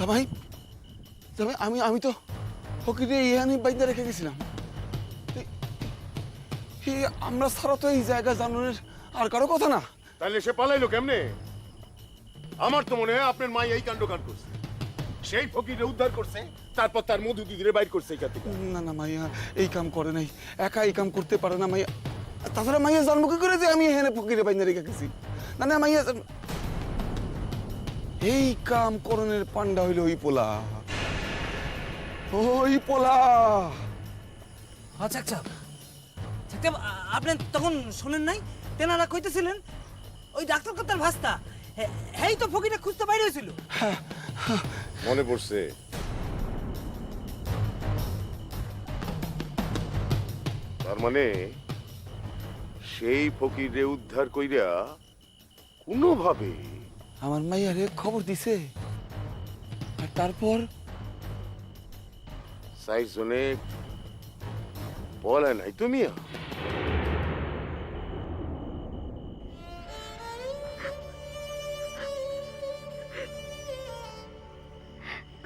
জামাই জামাই আমি আমি তো ফকিরে ইহানি বাইন্দা রেখে গেছিলাম। আমরা ছাড়া তো এই জায়গা জানানোর আর কারো কথা না। তাহলে সে পালাইলো কেমনে? আমার তো মনে হয় আপনার মা এই কাণ্ড কাণ্ড করছে, সেই ফকিরে উদ্ধার করছে, তারপর তার মধু দিদিরে বাইর করছে এখান থেকে। না না মাইয়া এই কাম করে নাই, একা এই কাম করতে পারে না মাইয়া। তাছাড়া মাইয়া জন্ম কি করে যে আমি এখানে ফকিরে বাইন্দা রেখে গেছি? না না মাইয়া এই কাম করণের পান্ডা হইল ওই পোলা, ওই পোলা। আচ্ছা আচ্ছা আপনি তখন শোনেন নাই? তেনারা কইতেছিলেন ওই ডাক্তার কর্তার ভাস্তা হেই তো ফকিরে খুঁজতে বাইরে হয়েছিল। মনে পড়ছে। তার মানে সেই ফকিরে উদ্ধার কইরা কোনোভাবে আমার মাইয়ারে খবর দিছে, আর তারপর সাইজ জনে বলে নাই তুমি।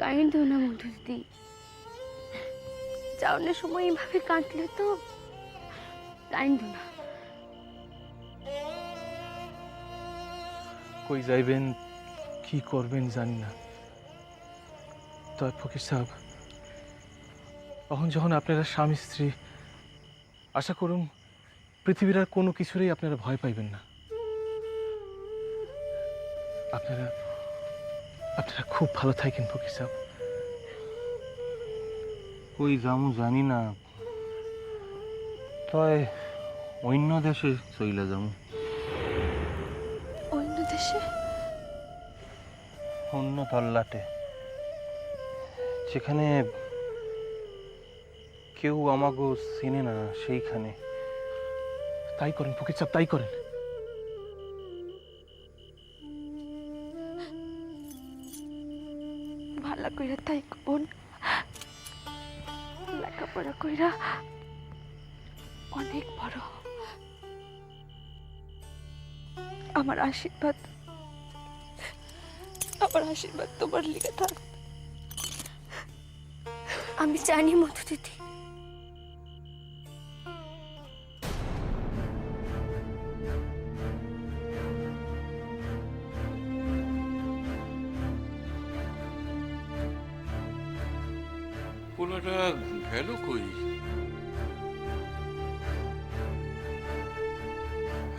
কাইন্দ না মধু দিদি, যাওয়ার সময় এইভাবে কাঁদলে তো কাইন্দ না। কই যাইবেন কি করবেন জানি না। তবে ফকির সাহেব, এখন যখন আপনারা স্বামী স্ত্রী, আশা করুন পৃথিবীর আর কোনো কিছুরই আপনারা ভয় পাইবেন না। আপনারা আপনারা খুব ভালো থাকেন ফকির সাহেব। কই যামু জানি না, তয় অন্য দেশে চইলা যামু। অন্য দেশে? অন্য তল্লাটে, যেখানে কেউ আমাগো চিনে না, সেইখানে। তাই করেন ফকির সাহেব, তাই করেন। ভালো কইরা তাই বোন, লেখাপড়া কইরা অনেক বড়। আমার আশীর্বাদ তোমার লিগে থাক। আমি জানি মধু দিদি, পোলাটা গেল কই?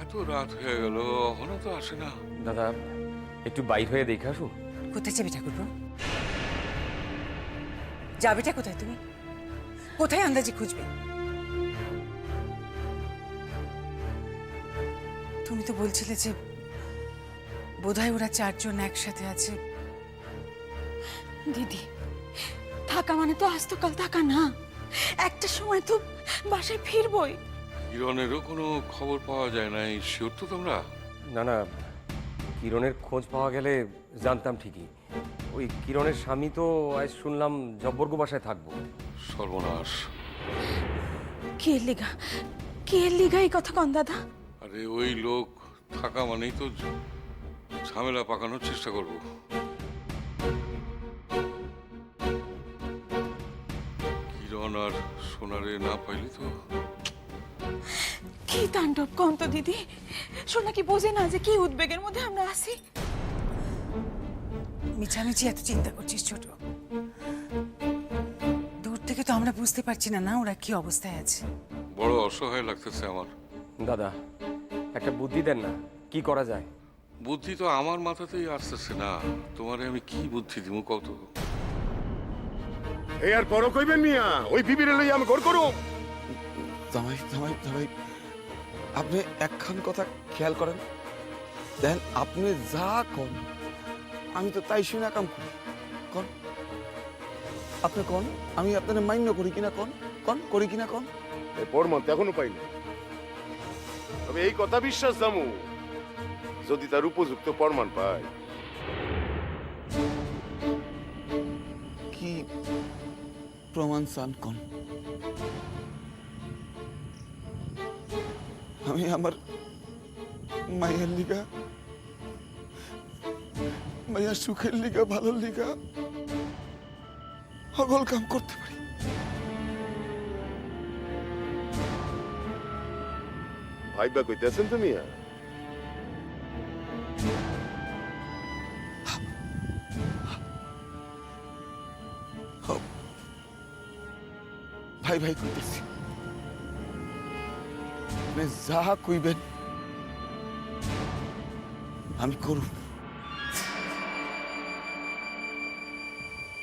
এত রাত হয়ে গেল, এখনো তো আসে না। দাদা একটু বাইর হয়ে দেখে আসুন। কোথায় যাবে ঠাকুরপো? যাবেটা কোথায় তুমি? কোথায় আন্দাজি খুঁজবে? তুমি তো বলছিলে যে বোধহয় ওরা চারজন একসাথে আছে। দিদি থাকা মানে তো আজ তো কাল থাকা না, একটা সময় তো বাসায় ফিরবই। কিরণেরও কোনো খবর পাওয়া যায় না, শিওর তো তোমরা? না না, কিরণের খোঁজ পাওয়া গেলে জানতাম ঠিকই। ওই কিরণের স্বামী তো আজ শুনলাম জব্বর্গ বাসায় থাকবো। সর্বনাশ। কে লিগা এই কথা কন দাদা? আরে ওই লোক থাকা মানেই তো ঝামেলা পাকানোর চেষ্টা করব। কিরণ আর সোনারে না পাইলি তো। কি তাণ্ডব কন তো দিদি, শোনা কি বোঝে না যে কি উদ্বেগের মধ্যে আমরা আছি? মিছামিছি এত চিন্তা করছিস ছোট? দূর থেকে তো আমরা বুঝতে পারছি না ওরা কি অবস্থায় আছে। বড় অসহায় লাগতেছে আমার। দাদা একটা বুদ্ধি দেন না, কি করা যায়? বুদ্ধি তো আমার মাথাতেই আসতেছে না, তোমারে আমি কি বুদ্ধি দিব কত? এই আর বড় কইবেন মিয়া, ওই বিবিরে লই আমি ঘর করো। জামাই জামাই জামাই, আপনি একখান কথা খেয়াল করেন, দেন আপনি যা কন আমি তো তাই শুনে কাম করি। কন আপনি কন, আমি আপনার মান্য করি কিনা? কন কন করি কিনা? কন এই প্রমাণ তো এখনো পাই না, তবে এই কথা বিশ্বাস জামু যদি তার উপযুক্ত প্রমাণ পাই। কি প্রমাণ চান কন? আমি আমার মায়ের লিগা, মায়ের সুখের লিগা, ভালোর লিগা সকল কাম করতে পারি। ভাইবা কইতেছেন তুমি? ভাই ভাই কইতেছি, আপনি যা কইবেন আমি করব।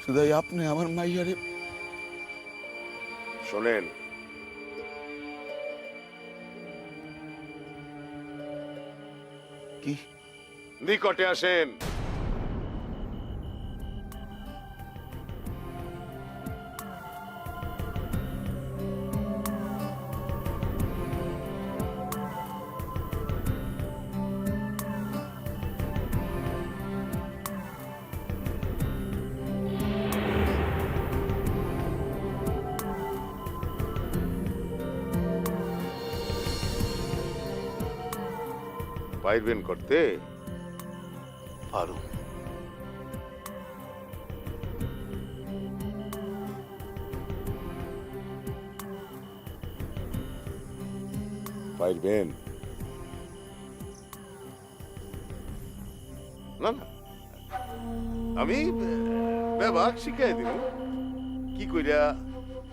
শুধু আপনি আমার মাইয়ারে শোনেন, কি নিকটে আসেন। পারবেন করতে? পারো। পারবেন? না না, আমি ব্যবহার শিখাই দিব কি কইরা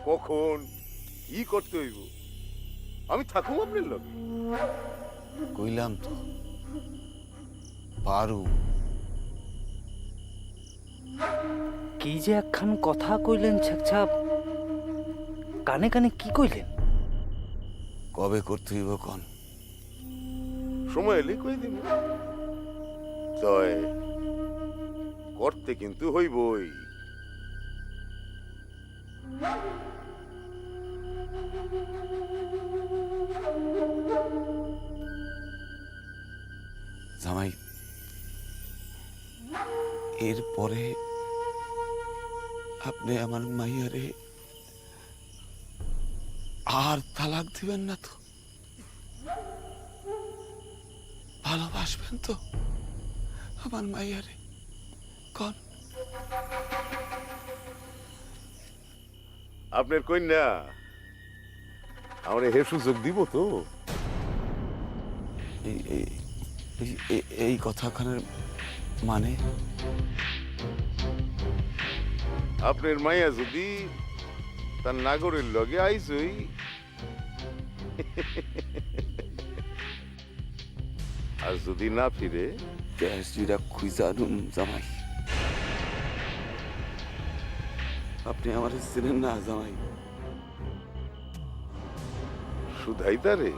কখন কি করতে হইব। আমি থাকুম আপনার লগে। কইলাম তো পারু। কি যে একখান কথা কইলেন ছেকছাপ, কানে কানে কি কইলেন? কবে করতে হইব কন? সময় এলে কই দিব। তয় করতে কিন্তু হইবই। জামাই, এরপরে আপনি আমার মাইয়ারে আর তালাক দিবেন না তো? ভালোবাসবেন তো আমার মাইয়ারে? কন। আপনার কন্যা আমার হে সুযোগ দিব তো? এই কথাখানের মানে? আপনার মাইয়া যদি তার নাগরের লগে আইসই, আর যদি না ফিরে, গ্যাসটা খুঁজা দুম জামাই। আপনি আমার চিনেন না জামাই। শুধাই তারে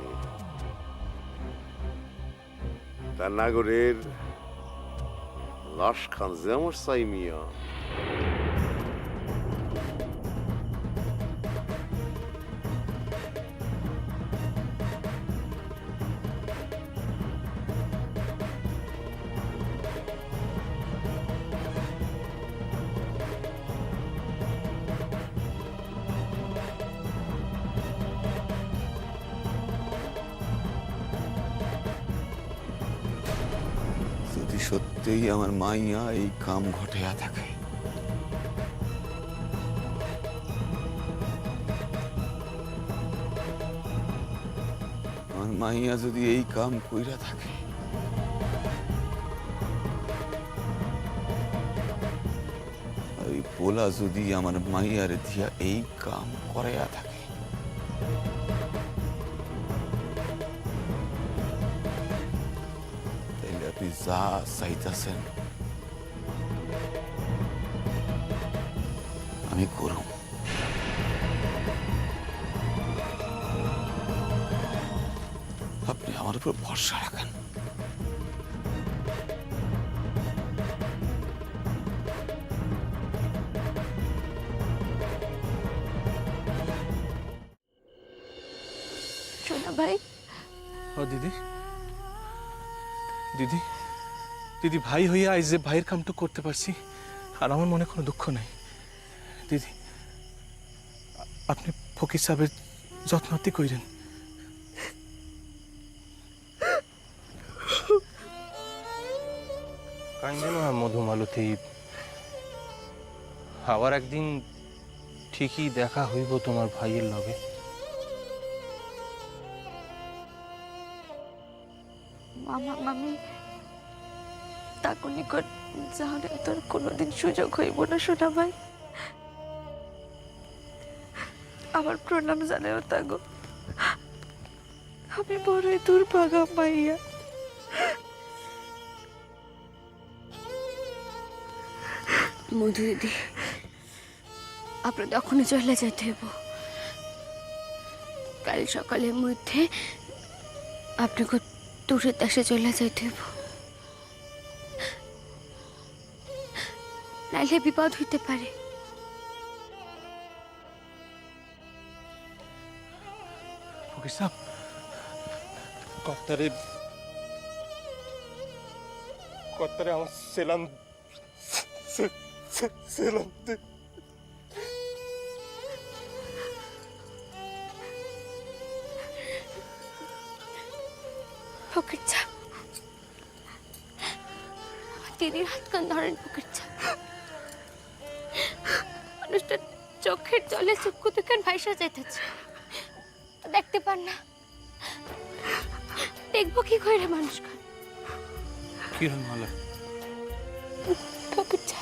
তার নাগরের লাশ খান যে আমার চাই মিয়া। যদি সত্যিই আমার মাইয়া এই কাম ঘটিয়া থাকে, আমার মাইয়া যদি এই কাম কইরা থাকে, ওই পোলা যদি আমার মাইয়ারে দিয়া এই কাম করাইয়া থাকে, তাইলে আপনি যা চাইতেছেন আমি করব। আপনি আমার উপর ভরসা রাখেন। সোনা ভাই, ও দিদি, দিদি, দিদি, ভাই হইয়া আজ যে ভাইয়ের কামটা করতে পারছি, আর আমার মনে কোনো দুঃখ নাই। দিদি, আপনি ফকির সাহেবের যত্নতি কইরেন। কাইন্দেন মধুমালতী, আবার একদিন ঠিকই দেখা হইব তোমার ভাইয়ের লগে। মামা মামি তাকো নিকট যাহলে তোর কোনোদিন সুযোগ হইব না শোনা ভাই। আমার প্রণাম জানেও তাগো, আমি বড়ই দুর্ভাগা মাইয়া। মধু দিদি, আপনার তখনই চলে যেতে হইব। কাল সকালের মধ্যে আপনাকে দূরের দেশে চলে যেতে হইব, নাইলে বিপদ হইতে পারে। ফকির সাহেব, কর্তারে আমার সেলাম সেলাম দে। ফকির চা, দিদির হাত কান ধরেন। ফকির চা, মানুষটা চোখের জলে চক্ষু থেকে ভাইসা যাইতেছে, দেখতে পান না। দেখবো কি করে মানুষ খান? কিরণমালা, ফকির চা,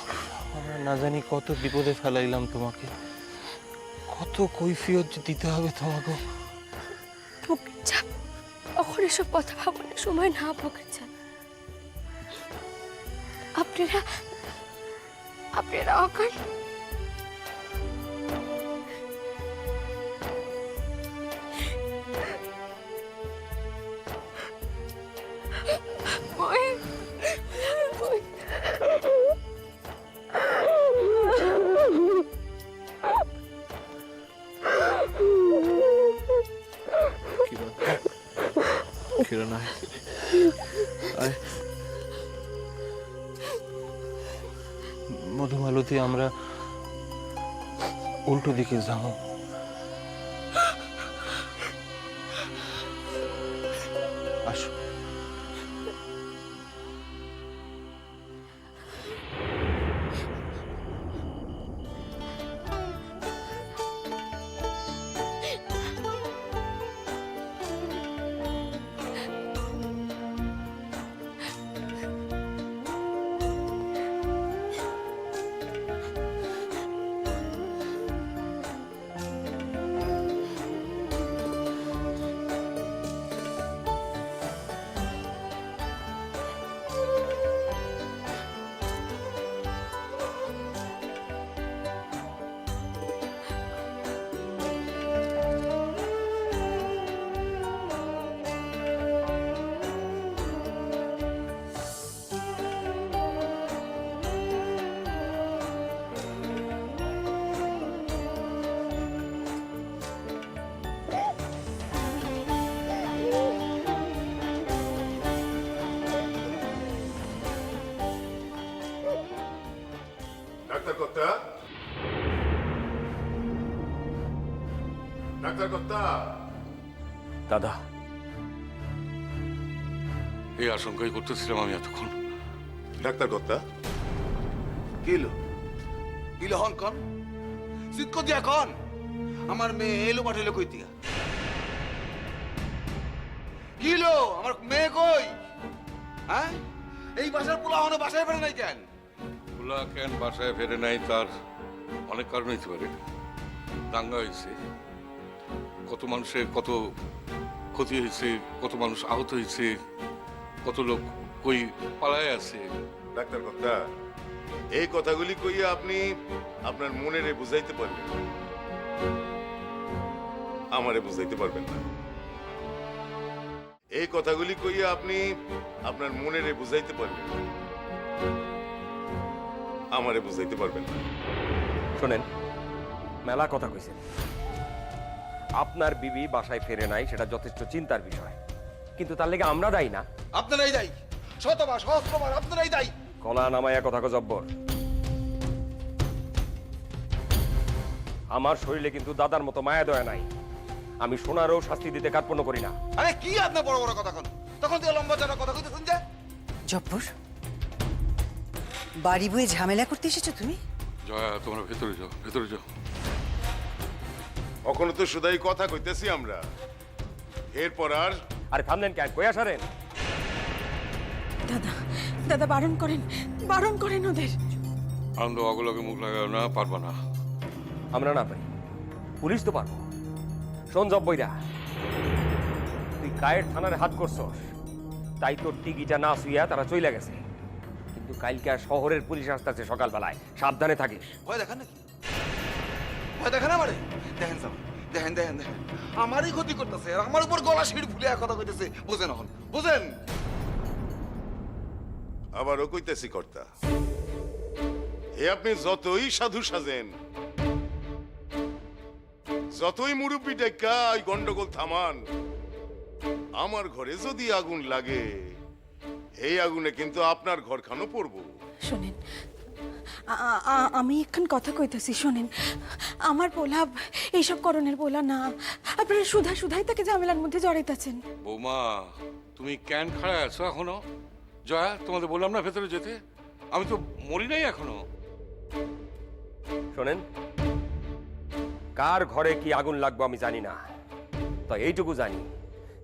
আমরা না জানি কত বিপদে ফেলাইলাম তোমাকে, কত কৈফিয়ত যে দিতে হবে তোমাকে। ফকির চা, তখন এসব কথা ভাবনের সময় না। ফকির চা, আপনারা অকাল কিরণ আয়। মধুমালতী, আমরা উল্টো দিকে যাবো। আসো। ডাক্তার কর্তা, ডাক্তার কর্তা। দাদা, এই আশঙ্কাই করতেছিলাম আমি এতক্ষণ। ডাক্তার কর্তা, কি হলো? ইলো হন কন, সিদ্ধ দিয়া কন, আমার মেয়ে এলো পাঠাইলো কই দিয়া? কিলো আমার মেয়ে কই? হ্যাঁ, এই বাসার পোলা হনে বাসায় ফেরে নাই কেন? খোলা কেন বাসায় ফেরে নাই তার অনেক কারণ হইতে পারে। দাঙ্গা হয়েছে, কত মানুষের কত ক্ষতি হয়েছে, কত মানুষ আহত হয়েছে, কত লোক কই পালায় আছে। ডাক্তার কর্তা, এই কথাগুলি কইয়া আপনি আপনার মনেরে বুঝাইতে পারবেন না, আমারে বুঝাইতে পারবেন না। এই কথাগুলি কইয়া আপনি আপনার মনেরে বুঝাইতে পারবেন না, আমারে বুঝাইতে পারবেন না। শোনেন, মেলা কথা কইছেন। আপনার বিবি বাসায় ফেরে নাই, সেটা যথেষ্ট চিন্তার বিষয়, কিন্তু তার লেগে আমরা দায়ী না। আপনারাই দায়ী, শতবার সহস্রবার আপনারাই দায়ী। কলা নামায়া কথা জব্বর। আমার শরীরে কিন্তু দাদার মতো মায়া দয়া নাই। আমি সোনারও শাস্তি দিতে কার্পণ্য করি না। আরে কি আপনি বড় বড় কথা কন, তখন থেকে লম্বা চড়া কথা কইতে শুনছে। জব্বর, বাড়ি বয়ে ঝামেলা করতে এসেছো তুমি? জয়া, তোমরা ভেতরে যাও, ভেতরে যাও। এখনো তো শুধাই কথা কইতেছি আমরা, এরপর আর আরে থামলেন কেন, কই আসারেন? দাদা দাদা বারণ করেন ওদের। আনন্দ অগলকে মুখ লাগাও না, পারবা না। আমরা না পারি, পুলিশ তো পারবো। শোন জব্বইরা, তুই কায়ের থানার হাত করছস, তাই তোর টিকিটা না শুইয়া তারা চইলা গেছে। কিন্তু কালকে আর শহরের পুলিশ আসতেছে সকালবেলায়, সাবধানে থাকিস। ভয় দেখান নাকি? ভয় দেখান আমারে? দেখেন সব, দেখেন দেখেন দেখেন, আমারই ক্ষতি করতেছে, আমার উপর গলা শিড় ফুলে কথা কইতেছে। বুঝেন এখন, বুঝেন? আবারও কইতেছি কর্তা, এ আপনি যতই সাধু সাজেন, যতই মুরব্বী ডাক্কা এই গন্ডগোল থামান, আমার ঘরে যদি আগুন লাগে, এই আগুনে কিন্তু আপনার ঘরখানো পড়বো। শোনেন, আমি এখন কথা কইতেছি, শোনেন, আমার পোলা এইসব করণের পোলা না। আপনারা সুধাই তাকে ঝামেলার মধ্যে জড়াইতেছেন। বৌমা, তুমি কেন খাড়ায় আছো এখনো? জয়া, তোমাদের বললাম না ভেতরে যেতে, আমি তো মরি নাই এখনো। শোনেন, কার ঘরে কি আগুন লাগবে আমি জানি না, তো এইটুকু জানি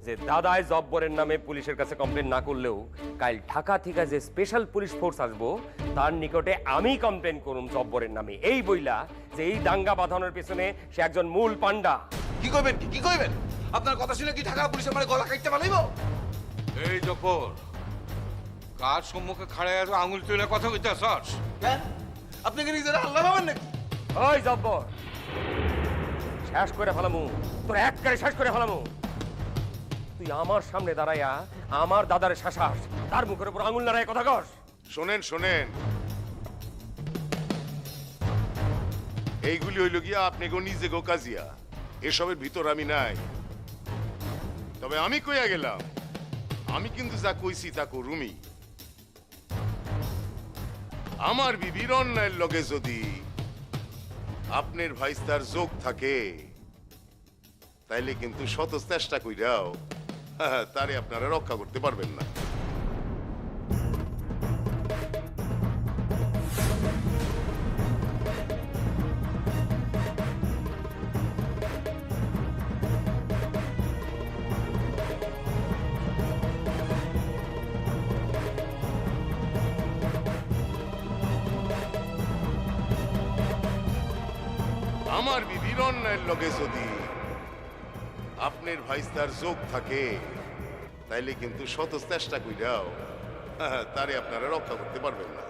যে দাদায় জব্বরের নামে পুলিশের কাছে কমপ্লেন না করলেও কাল ঢাকা থেকে যে স্পেশাল পুলিশ ফোর্স আসবো তার নিকটে আমি কমপ্লেন করুম জব্বরের নামে, এই বইলা যে এই দাঙ্গা বাঁধানোর পেছনে সে একজন মূল পান্ডা। কি কইবেন? কি কইবেন? আপনার কথা শুনে কি ঢাকা পুলিশ আমার গলা কাটতে পারলিব? এই জব্বর, কার সম্মুখে খাড়ায় আছো আঙুল তুলে কথা কইতে আসছ? হ্যাঁ, আপনি কি নিজের আল্লাহ ভাবেন নাকি? ওই জব্বর, শেষ করে ফেলামু, তোর একবারে শেষ করে ফেলামু। তুই আমার সামনে দাঁড়াইয়া আমার দাদার শাসাস, তার মুখের উপর আঙুল নাড়ায় কথা কস। শোনেন শোনেন, এইগুলি হইল গিয়া আপনি গো নিজে গো কাজিয়া, এসবের ভিতর আমি নাই। তবে আমি কইয়া গেলাম, আমি কিন্তু যা কইছি তা করুমি। আমার বিবির অন্যায়ের লগে যদি আপনার ভাইস্তার যোগ থাকে, তাইলে কিন্তু শত চেষ্টা কইরাও তারে আপনারা রক্ষা করতে পারবেন না। আমার বিবির অন্যায়ের লগে যদি আপনার ভাইস্তার যোগ থাকে, তাইলে কিন্তু শত চেষ্টা কইরাও তারে আপনারা রক্ষা করতে পারবেন না।